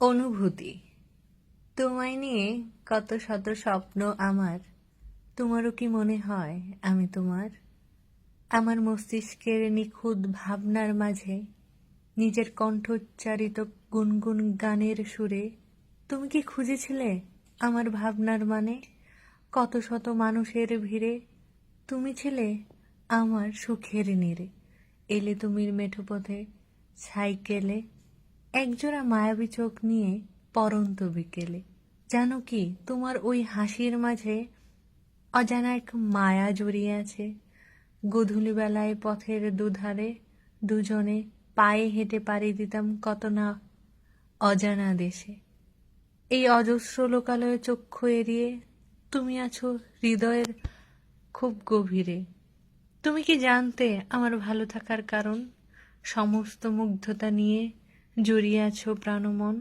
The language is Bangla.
অনুভূতি। তোমায় নিয়ে কত শত স্বপ্ন আমার। তোমারও কি মনে হয় আমি তোমার? আমার মস্তিষ্কের নিখুঁত ভাবনার মাঝে নিজের কণ্ঠোচ্চারিত গুনগুন গানের সুরে তুমি কি খুঁজেছিলে আমার ভাবনার মানে? কত শত মানুষের ভিড়ে তুমি ছিলে আমার সুখের নীড়ে। এলে তুমি মেঠো পথে সাইকেলে, একজোড়া মায়াবী চোখ নিয়ে পরন্ত বিকেলে। জানো কি তোমার ওই হাসির মাঝে অজানা এক মায়া জড়িয়ে আছে। গোধূলি বেলায় পথের দুধারে দুজনে পায়ে হেঁটে পাড়ি দিতাম কত না অজানা দেশে। এই অজস্র লোকালয়ে চক্ষু এড়িয়ে তুমি আছো হৃদয়ের খুব গভীরে। তুমি কি জানতে আমার ভালো থাকার কারণ? সমস্ত মুগ্ধতা নিয়ে জড়িয়ে আছো প্রাণমন।